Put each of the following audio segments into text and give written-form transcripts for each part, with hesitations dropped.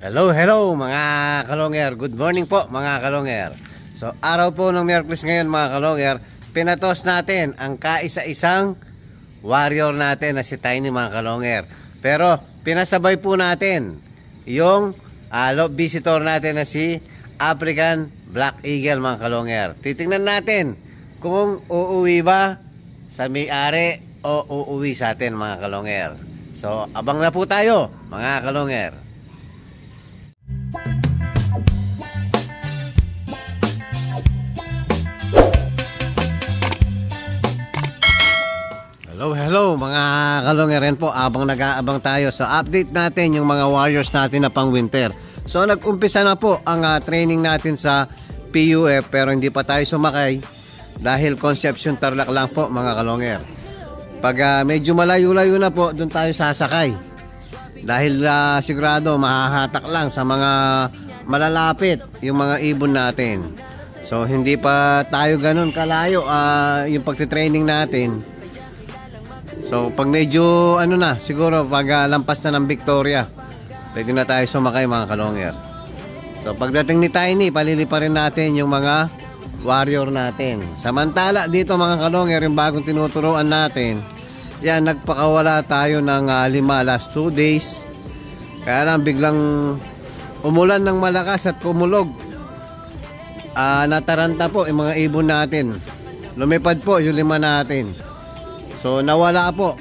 Hello mga kalonger. Good morning po mga kalonger. So araw po ng Miyerkules ngayon mga kalonger, pinatos natin ang kaisa-isang warrior natin na si Tiny mga kalonger. Pero pinasabay po natin yung love visitor natin na si African Black Eagle mga kalonger. Titingnan natin kung uuwi ba sa may-ari o uuwi sa atin mga kalonger. So abang na po tayo mga kalonger. Hello mga kalongerin po, abang nag-aabang tayo sa update natin yung mga warriors natin na pang winter. So nag-umpisa na po ang training natin sa PUF pero hindi pa tayo sumakay dahil Concepcion Tarlac lang po mga kalonger. Pag medyo malayo-layo na po, doon tayo sasakay dahil sigurado mahahatak lang sa mga malalapit yung mga ibon natin. So hindi pa tayo ganun kalayo yung pagtitraining natin. So pag medyo na siguro pag lampas na ng Victoria, pwede na tayo sumakay mga kalonger. So pagdating ni Tiny, palilipa rin natin yung mga warrior natin. Samantala dito mga kalonger, yung bagong tinuturuan natin, yan, nagpakawala tayo ng 5 last 2 days. Kaya lang biglang umulan ng malakas at kumulog. Nataranta po yung mga ibon natin. Lumipad po yung 5 natin. So nawala po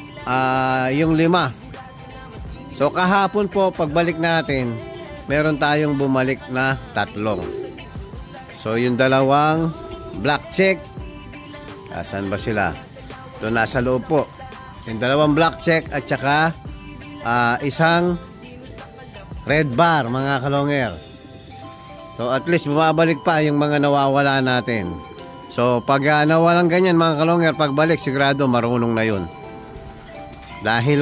yung 5. So kahapon po pagbalik natin, meron tayong bumalik na 3. So yung 2 black check, saan ba sila? Ito nasa loob po. Yung 2 black check at saka 1 red bar mga kalonger. So at least bumabalik pa yung mga nawawala natin. So pag nawalang ganyan mga kalonger, pagbalik sigurado marunong na yun. Dahil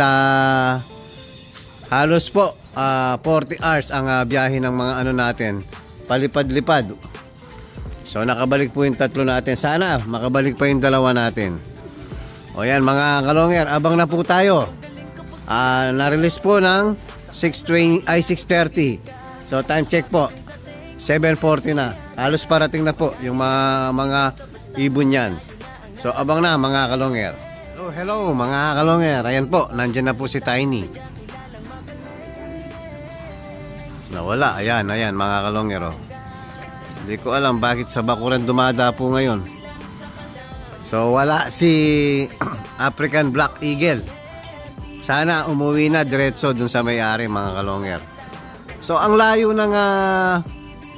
halos po 40 hours ang biyahe ng mga natin, palipad-lipad. So nakabalik po yung 3 natin. Sana makabalik pa yung 2 natin. O yan mga kalonger, abang na po tayo. Na-release po ng 6:30. So time check po 7:40 na. Halos parating na po yung mga ibon yan. So abang na mga kalonger. Hello mga kalonger. Ayan po, nandyan na po si Tiny. Nawala, ayan mga kalonger. Hindi ko alam bakit sa bakuran dumada po ngayon. So wala si African Black Eagle. Sana umuwi na diretso dun sa may-ari mga kalonger. So ang layo ng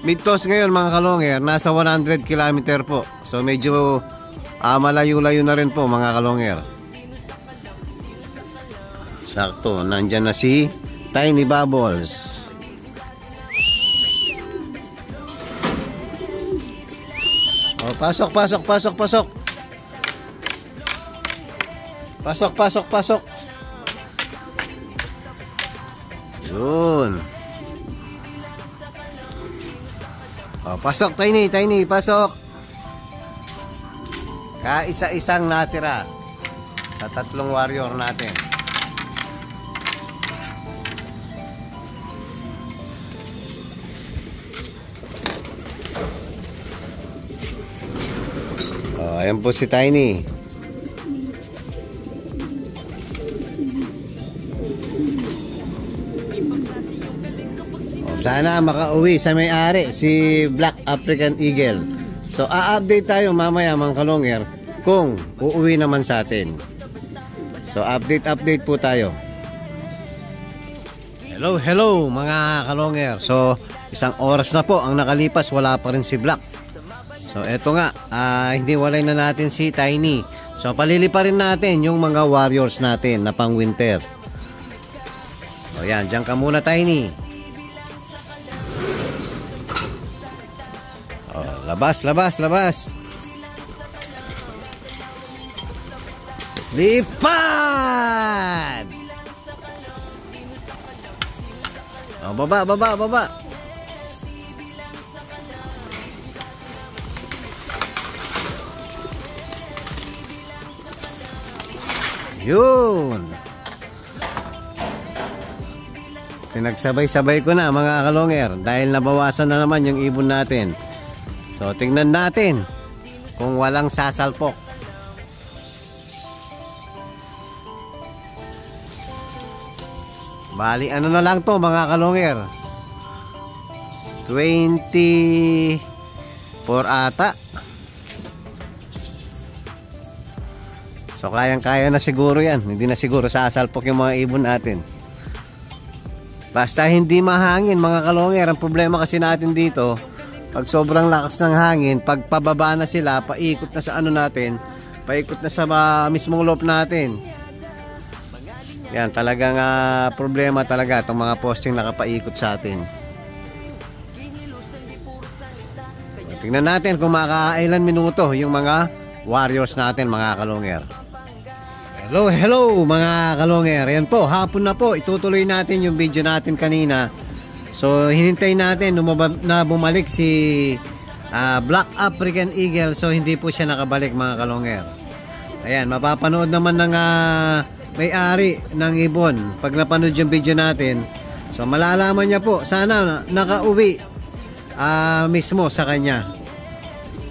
Midtoast ngayon mga kalonger, nasa 100 km po. So medyo malayo-layo na rin po mga kalonger. Sakto, nandyan na si Tiny Bubbles. Oh, pasok. Pasok. Yun. Oh, pasok Tiny, pasok. Kaisa-isang natira sa 3 warrior natin. Oh, ayan po si Tiny. Sana makauwi sa may-ari si Black African Eagle. So a-update tayo mamaya mga kalonger kung uuwi naman sa atin. So update po tayo. Hello mga kalonger. So 1 oras na po ang nakalipas, wala pa rin si Black. So eto nga, hindi walay na natin si Tiny. So palili pa rin natin yung mga warriors natin na pang winter. O yan, dyan ka muna Tiny. Labas. Lipad! Oh, baba. Yun. Pinagsabay-sabay ko na mga kalonger dahil nabawasan na naman yung ibon natin. So tingnan natin kung walang sasalpok. Bali ano na lang to mga kalonger, 24 ata. So kayang-kaya na siguro yan. Hindi na siguro sasalpok yung mga ibon natin. Basta hindi mahangin mga kalonger. Ang problema kasi natin dito, pag sobrang lakas ng hangin, pag pababa na sila, paikot na sa ano natin, paikot na sa mismong loop natin. Yan talagang problema talaga itong mga posting nakapaikot sa atin. Tingnan natin kung makakailan minuto yung mga warriors natin mga kalonger. Hello mga kalonger. Yan po, hapon na po. Itutuloy natin yung video natin kanina. So hinintay natin na bumalik si Black African Eagle. So hindi po siya nakabalik mga kalonger. Ayan, mapapanood naman ng may-ari ng ibon pag napanood yung video natin. So malalaman niya po, sana nakauwi mismo sa kanya.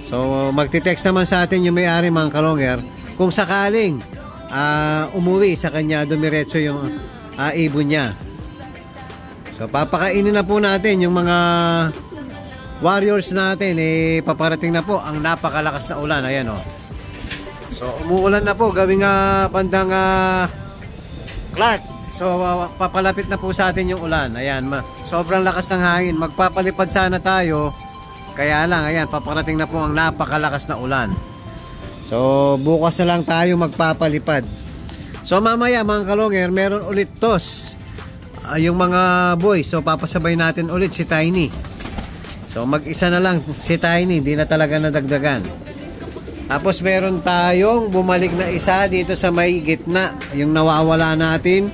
So magti-text naman sa atin yung may-ari mga kalonger kung sakaling umuwi sa kanya, dumiretso yung ibon niya. So papakainin na po natin yung mga warriors natin. Paparating na po ang napakalakas na ulan. Ayan o. So umuulan na po gawing bandang Clark. So papalapit na po sa atin yung ulan. Ayan, sobrang lakas ng hangin. Magpapalipad sana tayo. Kaya lang, ayan, paparating na po ang napakalakas na ulan. So bukas na lang tayo magpapalipad. So mamaya mga kalonger, meron ulit tos yung mga boys. So papasabay natin ulit si Tiny. So mag-isa na lang si Tiny, di na talaga nadagdagan. Tapos meron tayong bumalik na isa dito sa may gitna, yung nawawala natin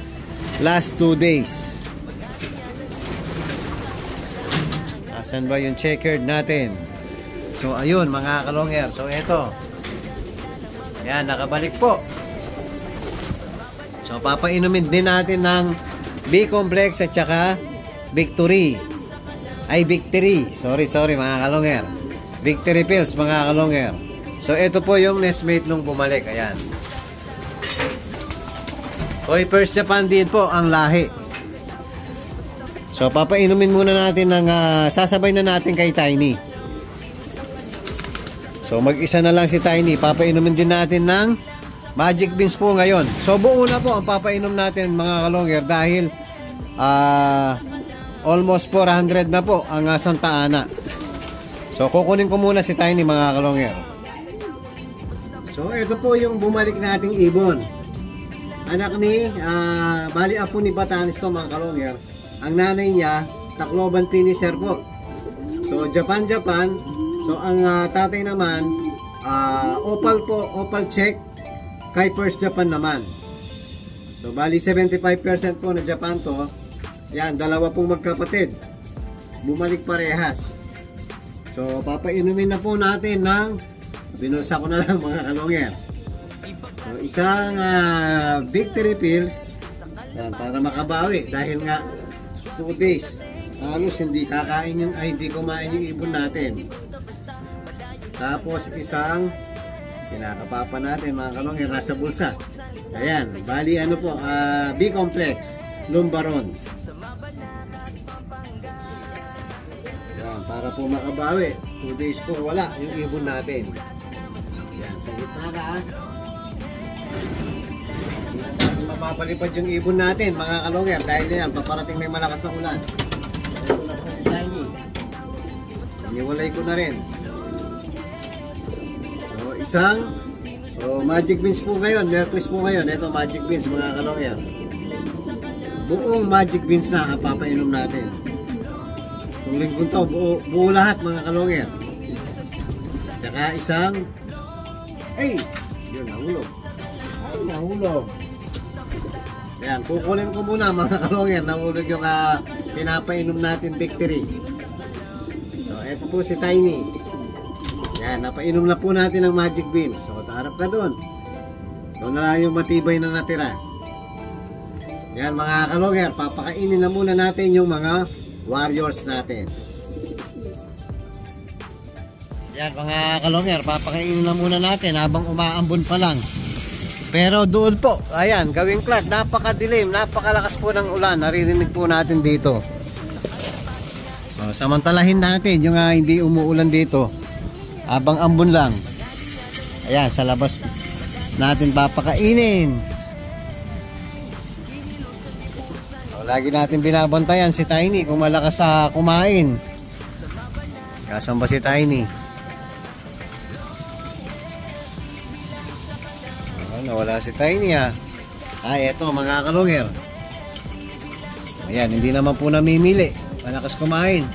last 2 days. Asan ba yung checkered natin? So ayun mga kalonger. So eto, yan, nakabalik po. So papainumin din natin ng B-complex at saka Victory. Sorry mga kalonger. Victory pills mga kalonger. So ito po yung nestmate nung bumalik. Ayan. Koi First Japan din po ang lahi. So papainumin muna natin ng sasabay na natin kay Tiny. So mag-isa na lang si Tiny. Papainumin din natin ng Magic Beans po ngayon. So buo na po ang papainom natin mga kalonger dahil almost 400 na po ang Santa Ana. So kukunin ko muna si Tiny mga kalonger. So ito po yung bumalik nating ibon. Anak ni bali apo ni Batanes to mga kalonger. Ang nanay niya Tacloban finisher po. So Japan. So ang tatay naman Opal po, Opal check kay First Japan naman. So bali 75% po na Japan to. Yan, dalawa pong magkapatid. Bumalik parehas. So papainumin na po natin ng, binulsa ko na lang mga kalonger. So isang Victory pills. Yan, para makabawi dahil nga 2 days halos hindi kakain yung hindi kumain yung ibon natin. Tapos isang kinakapapa natin mga kalonger nasa bulsa. Ayan, bali ano po, B-complex Lumbaron. Ayan, para po makabawi 2 days po wala yung ibon natin. Ayan, sa gitna ka hindi mapapalipad yung ibon natin mga kalonger dahil yan, paparating may malakas na ulan. Ito na po si Tiny. Iniwalay ko na rin. Isang Magic Beans po ngayon, Mercury po ngayon. Ito Magic Beans mga kalonger. Buong Magic Beans na ang papainom natin. Kung lingkong to, buo lahat mga kalonger. Tsaka isang yun, nahulog. Ayan, kukunin ko muna mga kalonger. Nahulog yung pinapainom natin Victory. So, ito po si Tiny. Yan, napainom na po natin ang Magic Beans. So, harap ka doon. Doon na lang yung matibay na natira. Yan mga kalonger, papakainin na muna natin yung mga warriors natin. Yan mga kalonger, papakainin na muna natin habang umaambon pa lang. Pero doon po, ayan, gawing Clark, napakadilim, napakalakas po ng ulan. Naririnig po natin dito. So, samantalahin natin yung hindi umuulan dito. Habang ambon lang. Ayan, sa labas natin papakainin. So, lagi natin binabantayan si Tiny kung malakas sa kumain. Kasan ba si Tiny? Nawala si Tiny ha. Eto mga kalungir. Ayan, hindi naman po namimili. Malakas kumain.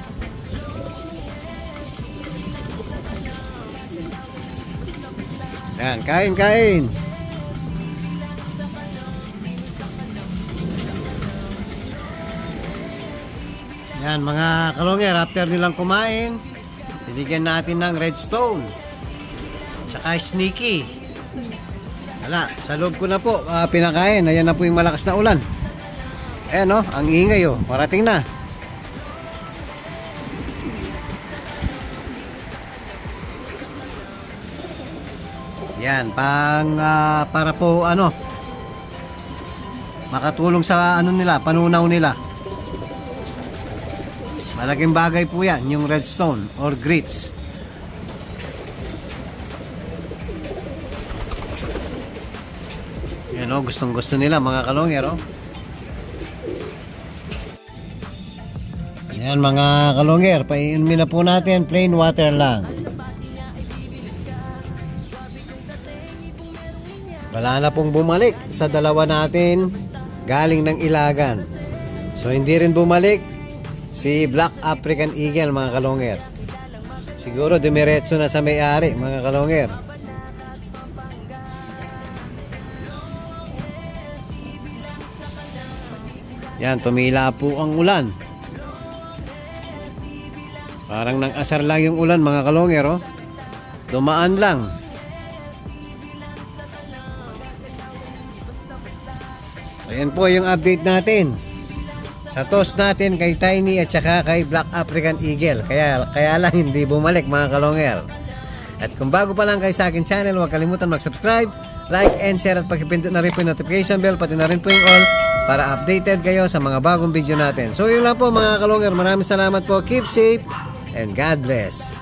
Ayan, kain. Ayan mga kalungir, after nilang kumain, binigyan natin ng redstone. Tsaka sneaky. Hala, sa loob ko na po pinakain. Ayan na po yung malakas na ulan. Ayan o, ang ingay o. Parating na. Yan, para po makatulong sa nila, panunaw nila. Malaking bagay po yan, yung redstone or grits. Yan o, gustong gusto nila mga kalongero. Yan mga kalonger, painumin na po natin, plain water lang. Wala na pong bumalik sa dalawa natin galing ng Ilagan. So hindi rin bumalik si Black African Eagle mga kalonger. Siguro dumiretso na sa may-ari mga kalonger. Yan, tumila po ang ulan. Parang nang asar lang yung ulan mga kalonger oh. Dumaan lang. Ayan po yung update natin sa toss natin kay Tiny at saka kay Black African Eagle. Kaya lang hindi bumalik mga kalonger. At kung bago pa lang kayo sa akin channel, huwag kalimutan mag-subscribe, like and share at pakipindot na rin po yung notification bell, pati na rin po yung all para updated kayo sa mga bagong video natin. So yun lang po mga kalonger, maraming salamat po, keep safe and God bless.